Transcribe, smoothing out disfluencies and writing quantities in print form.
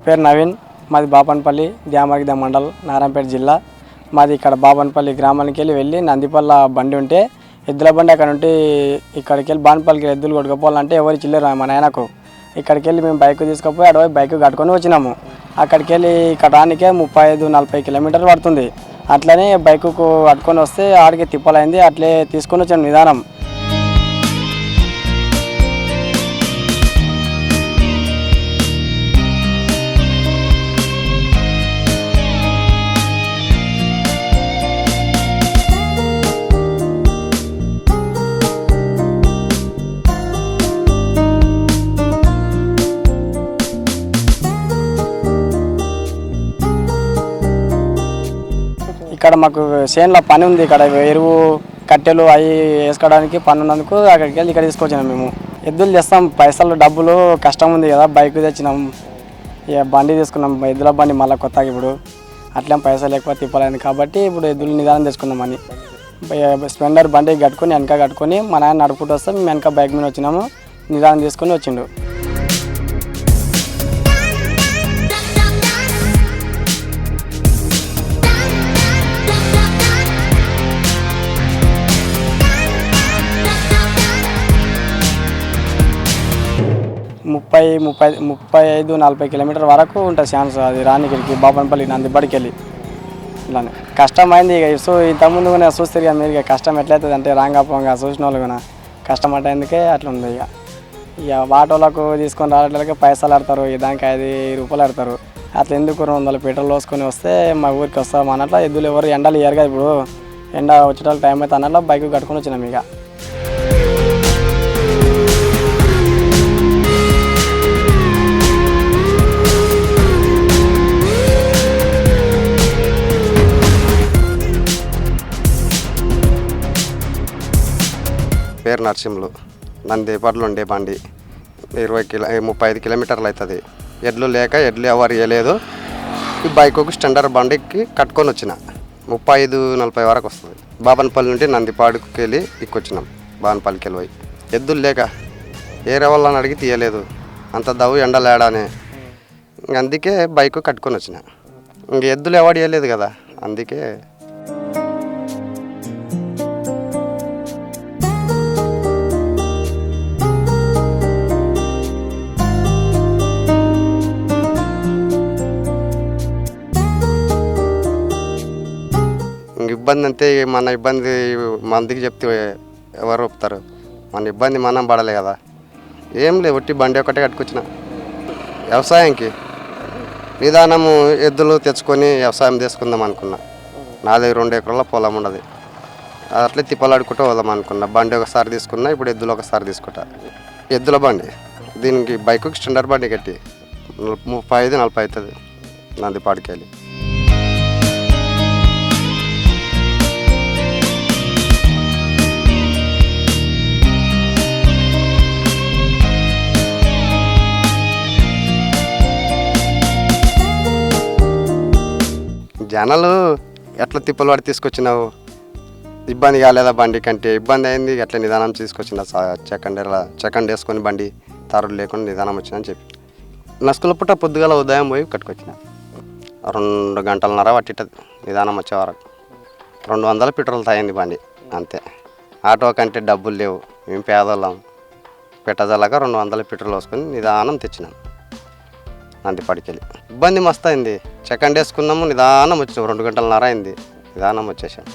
పేరు నవీన్, మాది బాపనపల్లి ధ్యామర్గిద మండల్ నారాయణపేట జిల్లా. మాది ఇక్కడ బాపనపల్లి గ్రామానికి వెళ్ళి నందిపల్ల బండి ఉంటే ఎద్దుల బండి అక్కడ ఉంటే ఇక్కడికి వెళ్ళి బాపనపల్లికి ఎద్దులు కొట్టుకుపోవాలంటే ఎవరు చిల్లరు మా నాయనకు. ఇక్కడికి వెళ్ళి మేము బైక్ తీసుకుపోయి అడవి బైక్ కట్టుకొని వచ్చినాము. అక్కడికి వెళ్ళి ఇక్కడ రానికే 35-40 కిలోమీటర్లు పడుతుంది. అట్లనే బైకుకు కట్టుకొని వస్తే ఆడికి తిప్పలైంది. అట్లే తీసుకొని వచ్చాను నిదానం. ఇక్కడ మాకు చేనులో పని ఉంది. ఇక్కడ ఎరువు కట్టెలు అవి వేసుకోవడానికి పని ఉన్నందుకు అక్కడికి వెళ్ళి ఇక్కడ తీసుకొచ్చినాం. మేము ఎద్దులు తెస్తాం, పైసలు డబ్బులు కష్టం ఉంది కదా, బైక్ తెచ్చినాం, ఇక బండి తీసుకున్నాం, ఎద్దుల బండి మళ్ళీ కొత్తగా ఇప్పుడు అట్లేం పైసలు ఎక్కువ తిప్పలేదు కాబట్టి ఇప్పుడు ఎద్దులు నిదానం తెచ్చుకున్నామని స్ప్లెండర్ బండి కట్టుకొని వెనక కట్టుకొని మా నాన్న నడుపుకుంటూ వస్తే మేము వెనక బైక్ మీద వచ్చినాము. నిదానం తీసుకొని వచ్చిండు. ముప్పై 35-40 కిలోమీటర్ వరకు ఉంటుంది ఛాన్స్ అది రానికిడికి బాపనపల్లి నందిబడికి వెళ్ళి. ఇలానే కష్టమైంది. ఇక సో ఇంతకుముందు కూడా చూస్తారు కదా మీరు, ఇక కష్టం ఎట్లయితుంది అంటే రాంగాపోంగా చూసిన వాళ్ళు కూడా కష్టం అంటే ఎందుకే అట్లా ఉంది. ఇక ఆటోలకు తీసుకొని రావట్లకి పైసలు ఆడతారు, దానికి 5 రూపాయలు ఆడతారు. అట్లా ఎందుకు 200 పెట్రోల్ పోసుకొని వస్తే మా ఊరికి వస్తాం అన్నట్లు. ఎద్దులు ఎవరు ఎండలు ఇయ్యారు కదా, ఇప్పుడు ఎండ వచ్చేటప్పుడు టైం అయితే అన్నట్లు బైక్ కట్టుకొని వచ్చినాం. ఇక పేరు నరసింహులు, నందిపట్లో ఉండే బండి 35 కిలోమీటర్లు అవుతుంది. ఎడ్లు లేక ఎడ్లు ఎవరు ఇవ్వలేదు. ఈ బైకు స్టాండర్డ్ బండికి కట్టుకొని వచ్చిన 35-40 వరకు వస్తుంది. బాపనపల్లి నుండి నందిపాడుకి వెళ్ళి ఇక్కొచ్చినాం. బాపనపల్లికి వెళ్ళి ఎద్దులు లేక ఏరే వాళ్ళని అడిగి తీయలేదు, అంత దవ్వు ఎండలేడానే. అందుకే బైకు కట్టుకొని వచ్చిన. ఇంక ఎద్దులు ఎవరు ఇవ్వలేదు కదా, అందుకే ఇబ్బంది. అంతే మన ఇబ్బంది మందికి చెప్తే ఎవరు ఒప్పుతారు? మన ఇబ్బంది మనం పడలే కదా. ఏం లేదు, ఒట్టి బండి ఒకటే కట్టుకొచ్చిన. వ్యవసాయంకి నిదానము ఎద్దులు తెచ్చుకొని వ్యవసాయం చేసుకుందాం అనుకున్నా. నాది 2 ఎకరాల పొలం ఉన్నది. అట్లే తిప్పలాడుకుంటూ పోదాం అనుకున్నా. బండి ఒకసారి తీసుకున్నా, ఇప్పుడు ఎద్దులు ఒకసారి తీసుకుంటా. ఎద్దుల బండి దీనికి బైకు స్టాండర్డ్ బండి కట్టి 35-40 అవుతుంది నందిపాడుకి వెళ్ళి. జనాలు ఎట్లా తిప్పలు పడి తీసుకొచ్చినావు, ఇబ్బంది కాలేదా బండి కంటే? ఇబ్బంది అయింది, ఎట్లా నిదానం తీసుకొచ్చిన. సెకండ్ వేసుకొని బండి తారులు లేకుండా నిదానం వచ్చిన అని చెప్పి నస్కుల పుట్ట పొద్దుగాల ఉదయం పోయి కట్టుకొచ్చిన. 2 గంటలన్నర పట్టిటది నిదానం వచ్చే వరకు. 200 పెట్రోల్ తాగింది బండి అంతే. ఆటో కంటే డబ్బులు లేవు, మేము పేదోళ్ళం. పెట్టజల్లగా 200 పెట్రోల్ వేసుకొని నిదానం తెచ్చినాం నందిపాడికి వెళ్ళి. ఇబ్బంది మస్తు అయింది. సెకండ్ వేసుకున్నాము, నిదానం వచ్చినాం. 2 గంటలన్నర అయింది, నిదానం వచ్చేసాం.